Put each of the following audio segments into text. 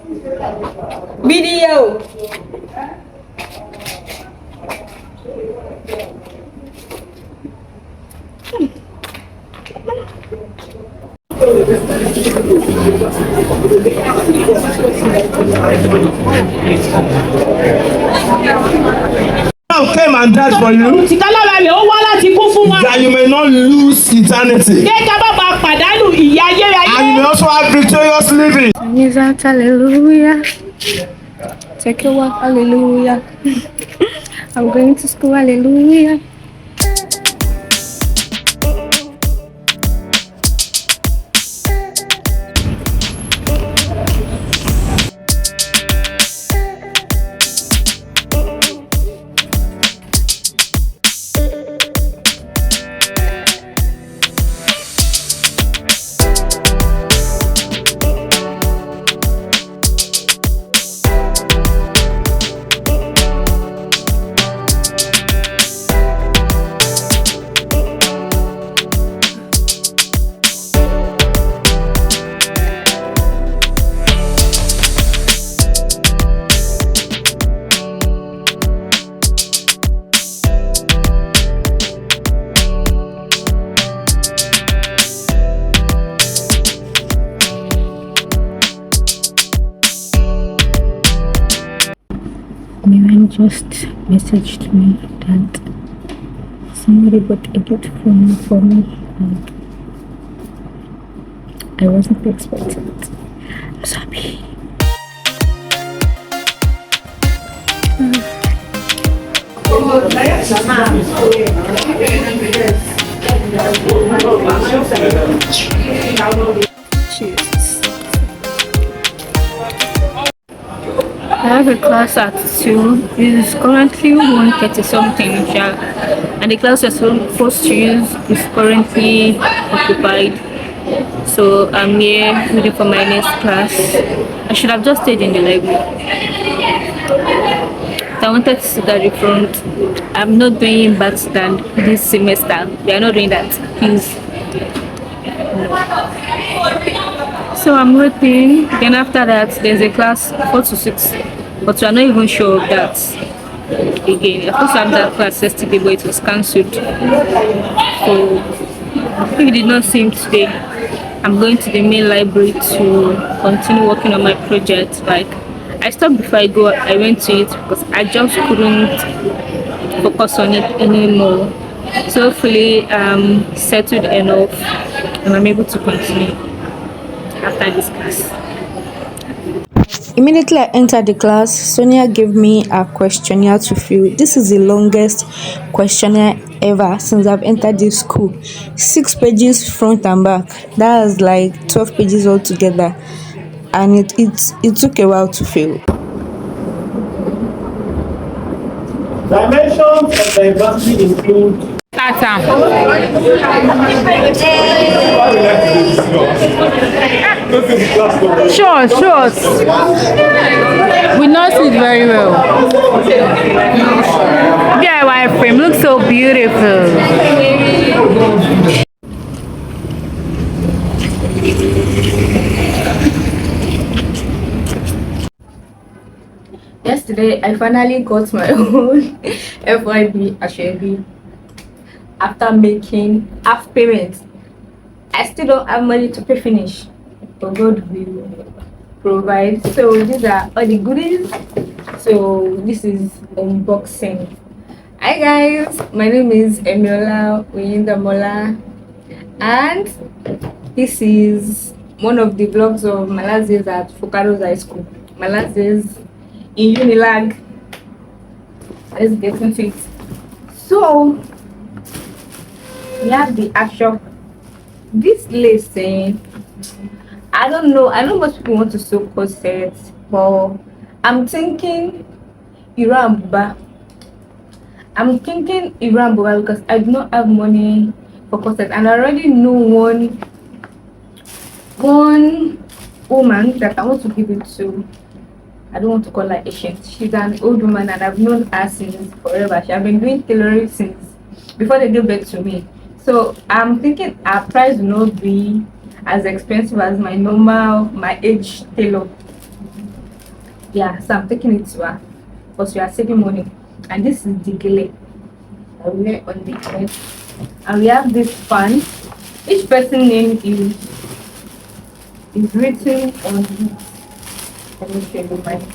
Video. Came and died for you that you may not lose eternity and you may also have victorious living. Hallelujah. Take a walk. Hallelujah. I'm going to school. Hallelujah. Miriam just messaged me that somebody bought a gift for me and I wasn't expecting it. I'm so happy. Cheers. I have a class at 2. It is currently 1:30 something, and the class we're supposed to use is currently occupied. So I'm here waiting for my next class. I should have just stayed in the library. I wanted to sit at the front. I'm not doing back stand this semester. We are not doing that, please. So I'm waiting. Then after that, there's a class 4 to 6, but we are not even sure of that. Again, I supposed to have that class yesterday, but it was cancelled. So if it did not seem today, I'm going to the main library to continue working on my project. Like I stopped before I go. I went to it because I just couldn't focus on it anymore. So hopefully I'm settled enough and I'm able to continue after this class. Immediately I entered the class, Sonia gave me a questionnaire to fill. This is the longest questionnaire ever since I've entered this school. 6 pages front and back. That's like 12 pages altogether. And it took a while to fill. Dimensions of diversity include Sure. We noticed it very well. DIY frame looks so beautiful. Yesterday, I finally got my own FYB Ashwebi after making half payment. I still don't have money to pay finish, but God will provide. So these are all the goodies. So this is unboxing. Hi guys, my name is Emiola Oyindamola, and this is one of the vlogs of my last days at Focados High School. My last days in Unilag. Let's get into it. So we have the actual this lacing. I don't know, I know most people want to sew corsets, but I'm thinking Iran Buba. I'm thinking Iran Buba because I do not have money for corset, and I already know one woman that I want to give it to. I don't want to call her Asian. She's an old woman and I've known her since forever. She has been doing tailoring since before they gave birth to me. So I'm thinking our price will not be as expensive as my age tailor. Yeah, so I'm taking it to her because we are saving money. And this is the gele that we wear on the head. And we have this fan. Each person name is written on it. Let me show you mine.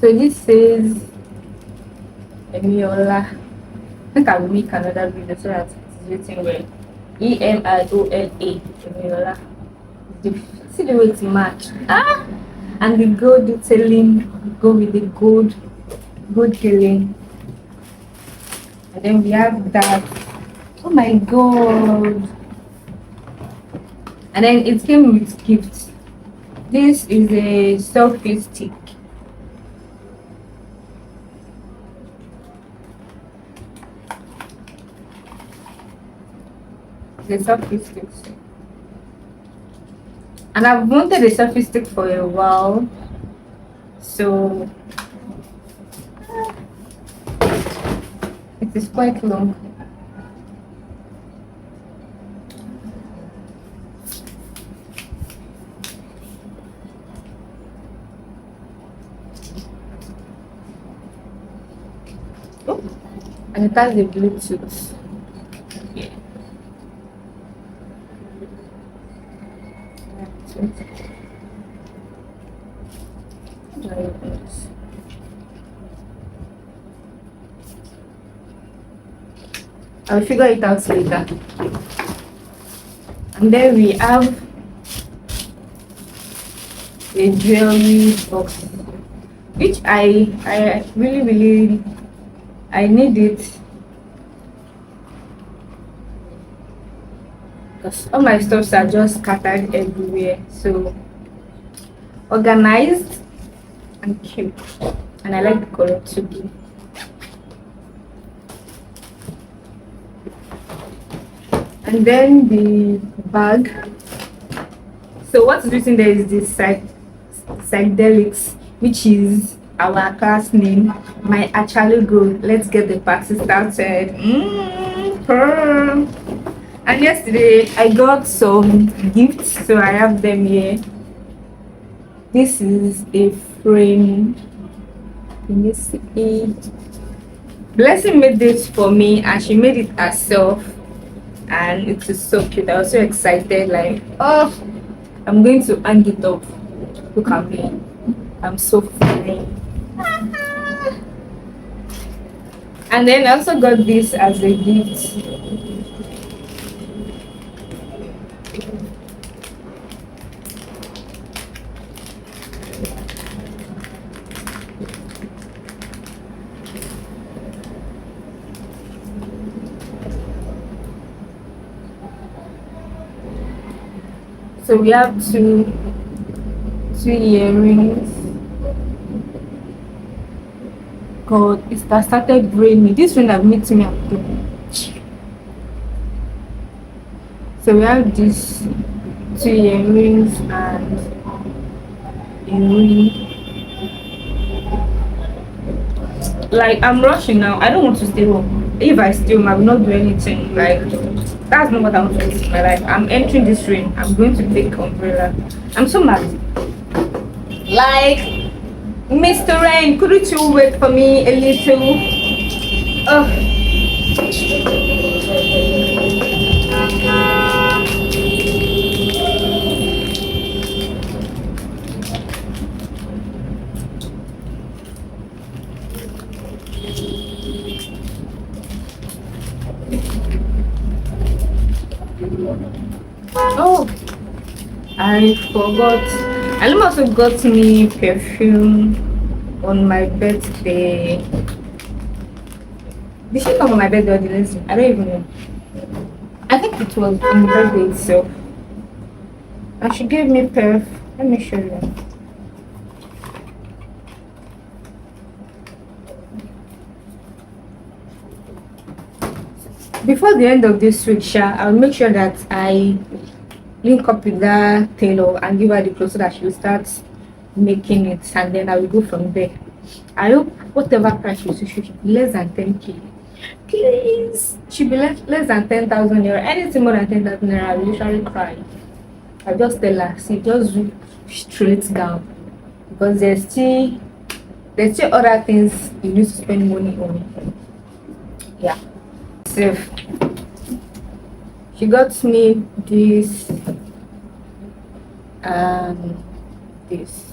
So this says Emiola. I think I will make another video so that it's written well. Emiola. Emiola. See the way it's match. Ah! And the gold detailing go with the gold killing. And then we have that. Oh my god. And then it came with gifts. This is a selfie stick. The selfie stick. And I've wanted a selfie stick for a while. So it is quite long. Oh, and it has the Bluetooth. Yeah. How do I open this? I'll figure it out later. And then we have a jewelry box, which I really I need it because all my stuffs are just scattered everywhere. So organized and cute, and I like the color too. And then the bag. So what's written there is this psychedelics, which is our class name. My actually good. Let's get the party started. Purr. And yesterday I got some gifts, so I have them here. This is a frame. Can you see? Blessing made this for me, and she made it herself, and it is so cute. I was so excited, like, oh, I'm going to hang it up. Look at me, I'm so fine. And then I also got this as a gift. So we have two earrings. God, it started raining. This one have met me at home. So we have these two earrings and a ring. Like, I'm rushing now. I don't want to stay home. If I stay home, I will not do anything. Like, that's not what I want to do in my life. I'm entering this rain. I'm going to take umbrella. I'm so mad. Like, Mr. Rain, couldn't you wait for me a little? Oh, I forgot. Alim also got me perfume on my birthday. Did she come on my birthday or the next day? I don't even know. I think it was on the birthday itself. And she gave me perf. Let me show you. Before the end of this week, I'll make sure that I link up with that tailor and give her the clothes so that she will start making it, and then I will go from there. I hope whatever price she should be less than 10k. Please. Should be less than 10,000 naira. Anything more than 10,000 naira, I will usually cry. I just tell her, see, just do straight down. Because there's still other things you need to spend money on. Yeah. So she got me this this.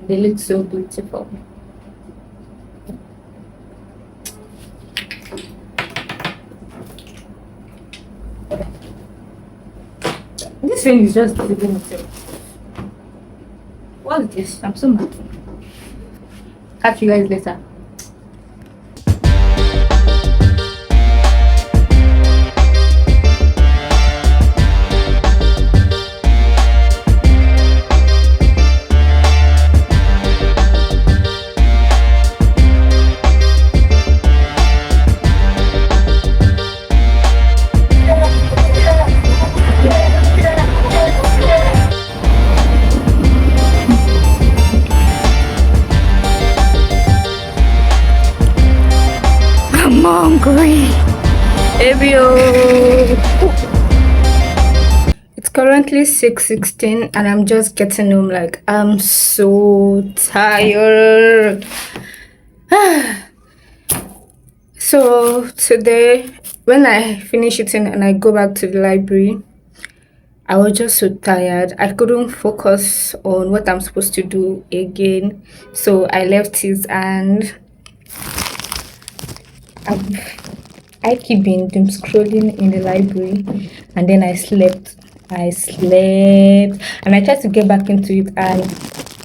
They look so beautiful. This thing is just deceiving itself. What's this? I'm so mad. Catch you guys later. I'm hungry. Ebio. It's currently 6:16 and I'm just getting home. Like, I'm so tired. So today, when I finish eating and I go back to the library, I was just so tired. I couldn't focus on what I'm supposed to do again. So I left it and I keep being doom scrolling in the library, and then I slept and I tried to get back into it and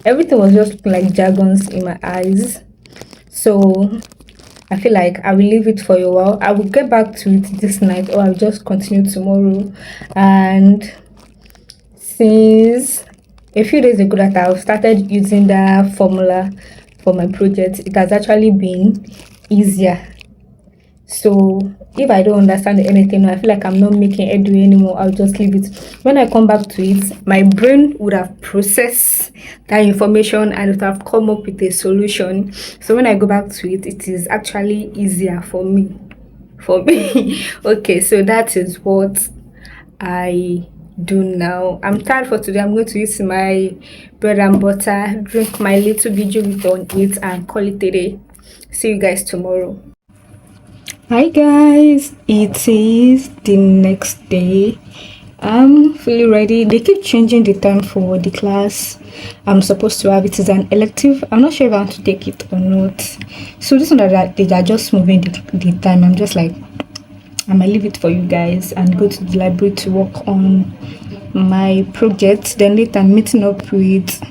everything was just looking like dragons in my eyes. So I feel like I will leave it for a while. I will get back to it this night or I'll just continue tomorrow. And since a few days ago that I've started using the formula for my project, it has actually been easier. So if I don't understand anything, I feel like I'm not making headway anymore, I'll just leave it. When I come back to it, my brain would have processed that information and it would have come up with a solution. So when I go back to it, it is actually easier for me. Okay, so that is what I do now. I'm tired for today. I'm going to eat my bread and butter, drink my little video with on it, and call it a day. See you guys tomorrow. Hi guys, it is the next day. I'm fully ready. They keep changing the time for the class I'm supposed to have. It is an elective. I'm not sure if I want to take it or not. So this one that they are just moving the time. I'm just like, I might leave it for you guys and go to the library to work on my project. Then later I'm meeting up with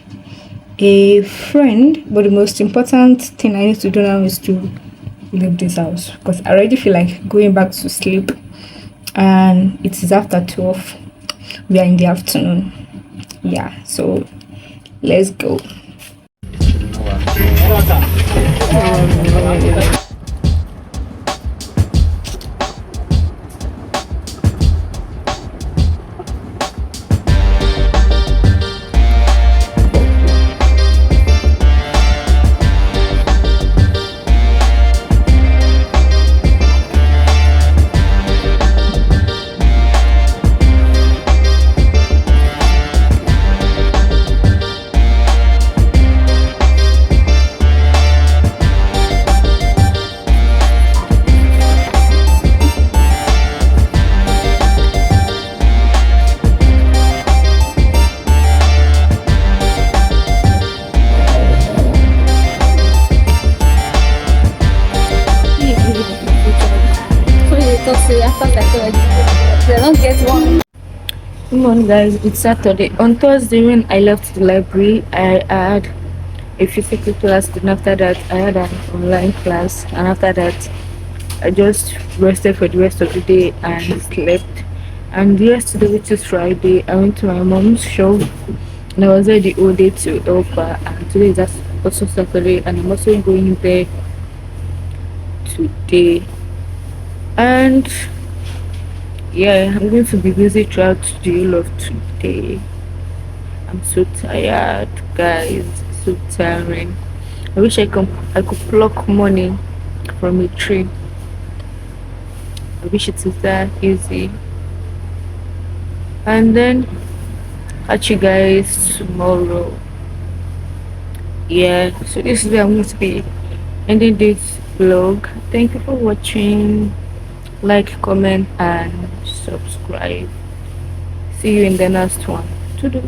a friend. But the most important thing I need to do now is to leave this house because I already feel like going back to sleep, and it is after 12. We are in the afternoon. Yeah, so let's go. They don't get one. Good morning guys, it's Saturday. On Thursday when I left the library, I had a physical class, then after that I had an online class, and after that I just rested for the rest of the day and slept. And yesterday, which is Friday, I went to my mom's shop and I was there the whole day to help her, and today is also Saturday and I'm also going there today. And yeah, I'm going to be busy throughout the whole of today. I'm so tired guys, so tiring. I wish I could pluck money from a tree I wish it is that easy. And then catch you guys tomorrow. Yeah, so this is where I'm going to be ending this vlog. Thank you for watching. Like, comment, and subscribe. See you in the next one. Toodles.